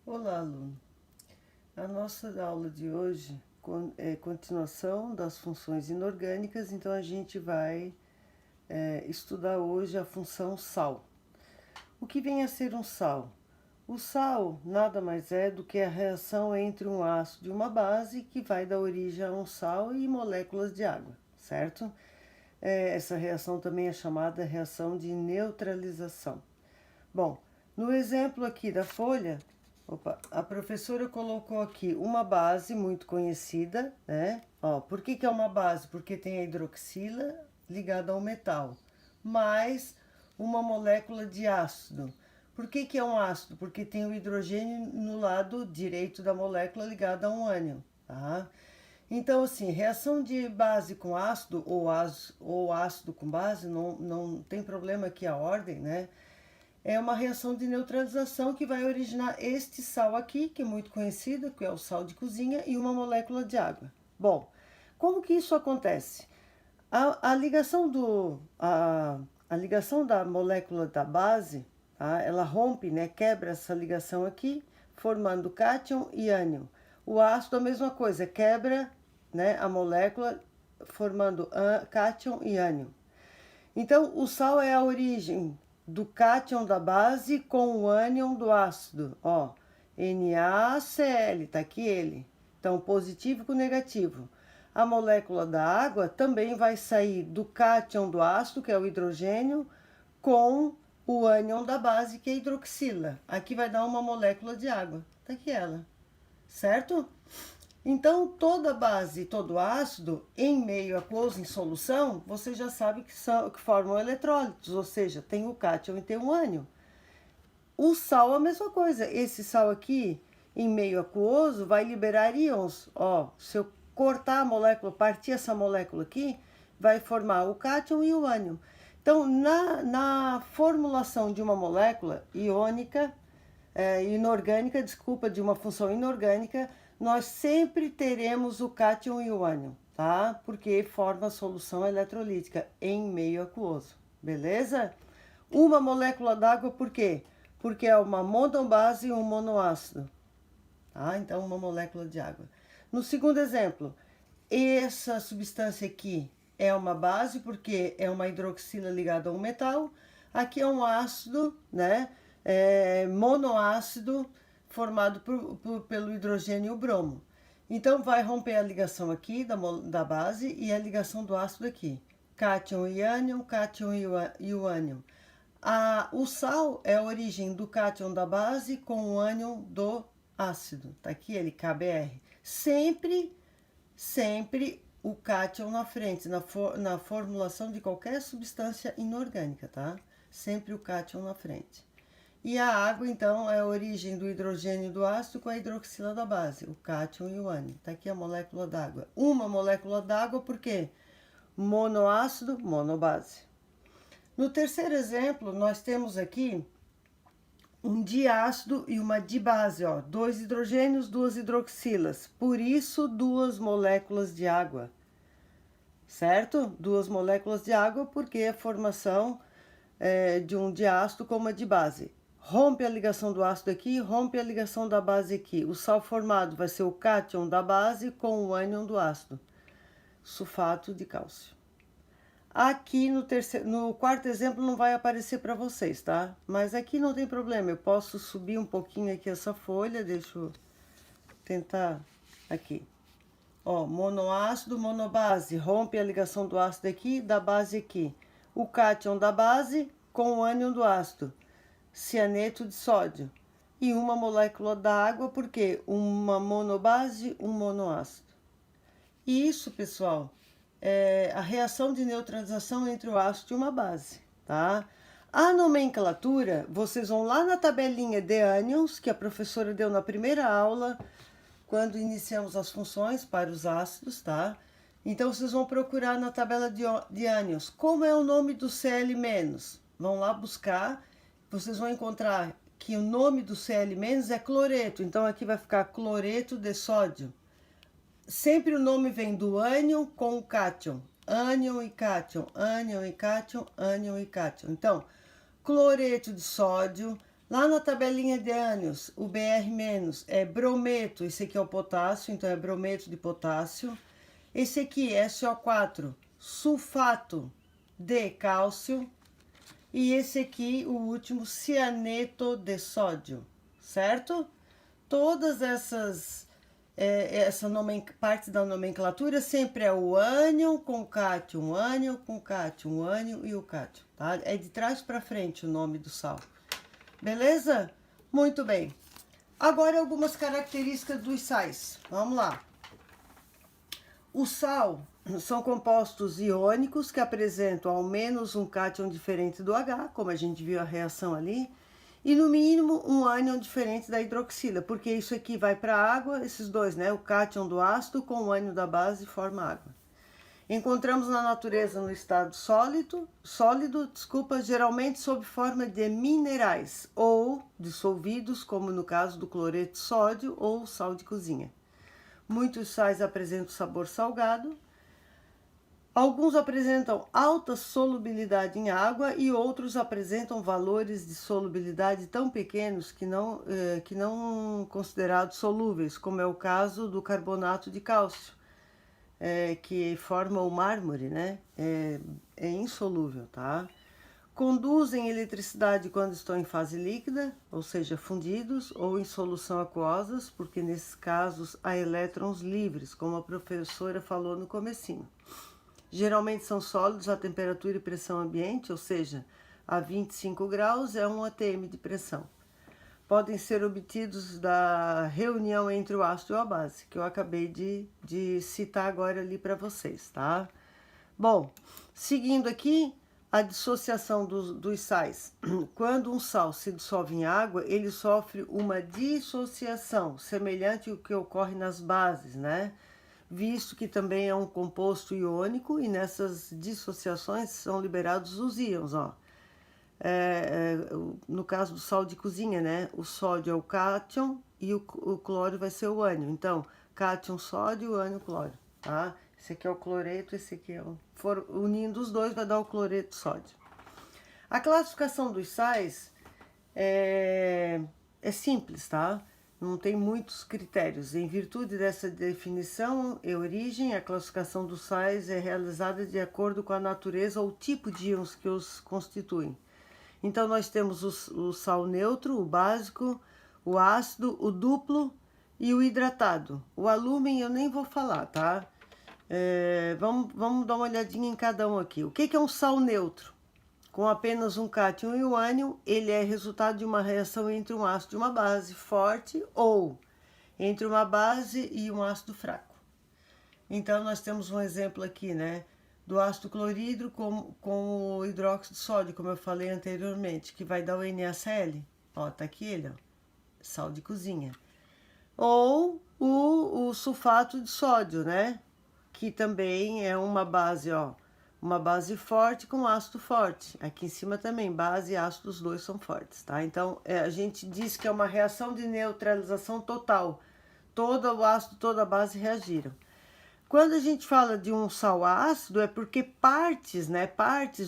Olá, aluno. A nossa aula de hoje é continuação das funções inorgânicas, então a gente vai estudar hoje a função sal. O que vem a ser um sal? O sal nada mais é do que a reação entre um ácido e uma base que vai dar origem a um sal e moléculas de água, certo? Essa reação também é chamada reação de neutralização. Bom, no exemplo aqui da folha, a professora colocou aqui uma base muito conhecida, né? Ó, por que é uma base? Porque tem a hidroxila ligada ao metal, mais uma molécula de ácido. Por que é um ácido? Porque tem o hidrogênio no lado direito da molécula ligada a um ânion, tá? Então, assim, reação de base com ácido ou ácido com base, não tem problema aqui a ordem, né? É uma reação de neutralização que vai originar este sal aqui, que é muito conhecido, que é o sal de cozinha, e uma molécula de água. Bom, como que isso acontece? A ligação a ligação da molécula da base, tá? Ela rompe, né, quebra essa ligação aqui, formando cátion e ânion. O ácido a mesma coisa, quebra, né, a molécula, formando cátion e ânion. Então, o sal é a origem do cátion da base com o ânion do ácido. Ó, NaCl, tá aqui ele. Então, positivo com negativo. A molécula da água também vai sair do cátion do ácido, que é o hidrogênio, com o ânion da base, que é a hidroxila. Aqui vai dar uma molécula de água. Tá aqui ela, certo? Então, toda base, todo ácido, em meio aquoso, em solução, você já sabe que formam eletrólitos, ou seja, tem o cátion e tem o ânion. O sal, a mesma coisa. Esse sal aqui, em meio aquoso, vai liberar íons. Ó, se eu cortar a molécula, partir essa molécula aqui, vai formar o cátion e o ânion. Então, na formulação de uma molécula iônica, inorgânica, desculpa, de uma função inorgânica, nós sempre teremos o cátion e o ânion, tá? Porque forma a solução eletrolítica em meio aquoso, beleza? Uma molécula d'água, por quê? Porque é uma monobase e um monoácido, tá? Então, uma molécula de água. No segundo exemplo, essa substância aqui é uma base, porque é uma hidroxila ligada a um metal. Aqui é um ácido, né? Monoácido, formado pelo hidrogênio e o bromo. Então, vai romper a ligação aqui da base e a ligação do ácido aqui. Cátion e ânion, cátion e o ânion. O sal é a origem do cátion da base com o ânion do ácido. Tá aqui ele, KBr. Sempre o cátion na frente, na formulação de qualquer substância inorgânica, tá? Sempre o cátion na frente. E a água, então, é a origem do hidrogênio do ácido com a hidroxila da base, o cátion e o ânion. Tá aqui a molécula d'água. Uma molécula d'água, por quê? Monoácido, monobase. No terceiro exemplo, nós temos aqui um diácido e uma dibase, ó, 2 hidrogênios, 2 hidroxilas. Por isso, 2 moléculas de água, certo? 2 moléculas de água, porque a formação de um diácido com uma dibase. Rompe a ligação do ácido aqui, rompe a ligação da base aqui. O sal formado vai ser o cátion da base com o ânion do ácido, sulfato de cálcio. Aqui no quarto exemplo não vai aparecer para vocês, tá? Mas aqui não tem problema, eu posso subir um pouquinho aqui essa folha, deixa eu tentar aqui. Ó, monoácido, monobase, rompe a ligação do ácido aqui, da base aqui. O cátion da base com o ânion do ácido, cianeto de sódio. E uma molécula da água, porque uma monobase, um monoácido. E isso, pessoal, é a reação de neutralização entre o ácido e uma base, tá? A nomenclatura, vocês vão lá na tabelinha de ânions, que a professora deu na primeira aula, quando iniciamos as funções para os ácidos, tá? Então, vocês vão procurar na tabela de ânions, como é o nome do Cl-. Vão lá buscar, vocês vão encontrar que o nome do Cl- é cloreto, então aqui vai ficar cloreto de sódio. Sempre o nome vem do ânion com o cátion. Ânion e cátion, ânion e cátion, ânion e cátion. Então, cloreto de sódio, Lá na tabelinha de ânions, o Br- é brometo, esse aqui é o potássio, então é brometo de potássio. Esse aqui é SO4, sulfato de cálcio. E esse aqui, o último, cianeto de sódio, certo? Todas essas parte da nomenclatura sempre é o ânion com cátion, ânion com cátion, ânion e o cátion, tá? É de trás para frente o nome do sal. Beleza? Muito bem. Agora algumas características dos sais. Vamos lá. O sal são compostos iônicos que apresentam ao menos um cátion diferente do H, como a gente viu a reação ali, e no mínimo um ânion diferente da hidroxila, porque isso aqui vai para a água, esses dois, né? O cátion do ácido com o ânion da base forma água. Encontramos na natureza no estado sólido, geralmente sob forma de minerais ou dissolvidos, como no caso do cloreto de sódio ou sal de cozinha. Muitos sais apresentam sabor salgado. Alguns apresentam alta solubilidade em água e outros apresentam valores de solubilidade tão pequenos que não considerados solúveis, como é o caso do carbonato de cálcio, que forma o mármore, né? É insolúvel, tá? Conduzem eletricidade quando estão em fase líquida, ou seja, fundidos, ou em solução aquosas, porque nesses casos há elétrons livres, como a professora falou no comecinho. Geralmente são sólidos a temperatura e pressão ambiente, ou seja, a 25 graus é 1 atm de pressão. Podem ser obtidos da reunião entre o ácido e a base, que eu acabei de citar agora ali para vocês, tá? Bom, seguindo aqui, a dissociação dos sais. Quando um sal se dissolve em água, ele sofre uma dissociação, semelhante ao que ocorre nas bases, né? Visto que também é um composto iônico e nessas dissociações são liberados os íons, ó. No caso do sal de cozinha, né? O sódio é o cátion e o cloro vai ser o ânion. Então, cátion sódio, ânion cloro, tá? Esse aqui é o cloreto, esse aqui é o... unindo os dois vai dar o cloreto sódio. A classificação dos sais é simples, tá? Não tem muitos critérios. Em virtude dessa definição e origem, a classificação dos sais é realizada de acordo com a natureza ou tipo de íons que os constituem. Então, nós temos o sal neutro, o básico, o ácido, o duplo e o hidratado. O alúmen eu nem vou falar, tá? Vamos dar uma olhadinha em cada um aqui. O que é um sal neutro? Com apenas um cátion e um ânion, ele é resultado de uma reação entre um ácido e uma base forte ou entre uma base e um ácido fraco. Então, nós temos um exemplo aqui, né? Do ácido clorídrico com o hidróxido de sódio, como eu falei anteriormente, que vai dar o NaCl. Ó, tá aqui ele, ó, sal de cozinha. Ou o sulfato de sódio, né? Que também é uma base, ó, uma base forte com ácido forte. Aqui em cima também, base e ácido, os dois são fortes, tá? Então, a gente diz que é uma reação de neutralização total. Todo o ácido, toda a base reagiram. Quando a gente fala de um sal ácido, é porque partes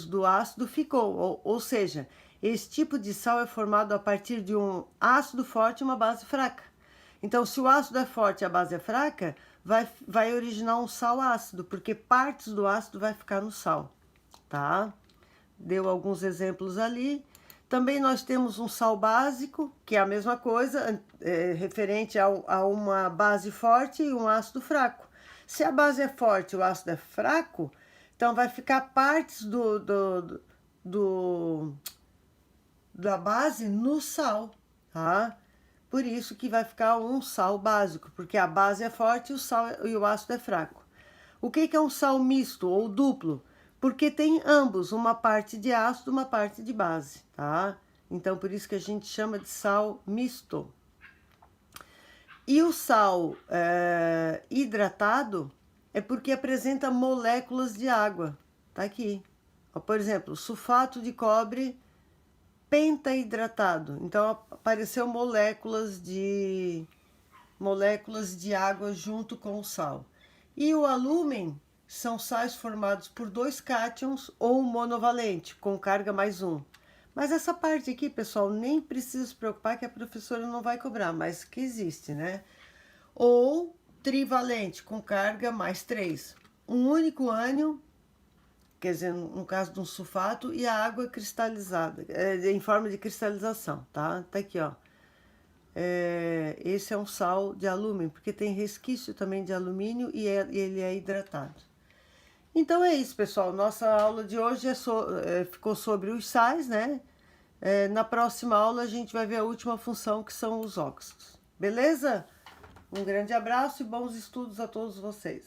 do ácido ficou, ou seja, esse tipo de sal é formado a partir de um ácido forte e uma base fraca. Então, se o ácido é forte e a base é fraca, vai originar um sal ácido, porque partes do ácido vai ficar no sal, tá? Deu alguns exemplos ali. Também nós temos um sal básico, que é a mesma coisa, referente a uma base forte e um ácido fraco. Se a base é forte e o ácido é fraco, então vai ficar partes da base no sal, tá? Por isso que vai ficar um sal básico, porque a base é forte e o ácido é fraco. O que é um sal misto ou duplo? Porque tem ambos, uma parte de ácido, uma parte de base, tá? Então, por isso que a gente chama de sal misto. E o sal hidratado é porque apresenta moléculas de água. Tá aqui. Por exemplo, sulfato de cobre pentahidratado. Então, apareceu moléculas de água junto com o sal. E o alúmen são sais formados por dois cátions ou um monovalente, com carga mais um. Mas essa parte aqui, pessoal, nem precisa se preocupar que a professora não vai cobrar, mas que existe, né? Ou trivalente, com carga mais 3. Um único ânion, quer dizer, no caso de um sulfato, e a água cristalizada, em forma de cristalização, tá? Tá aqui, ó. Esse é um sal de alumínio, porque tem resquício também de alumínio e ele é hidratado. Então é isso, pessoal. Nossa aula de hoje ficou sobre os sais, né? Na próxima aula a gente vai ver a última função, que são os óxidos. Beleza? Um grande abraço e bons estudos a todos vocês.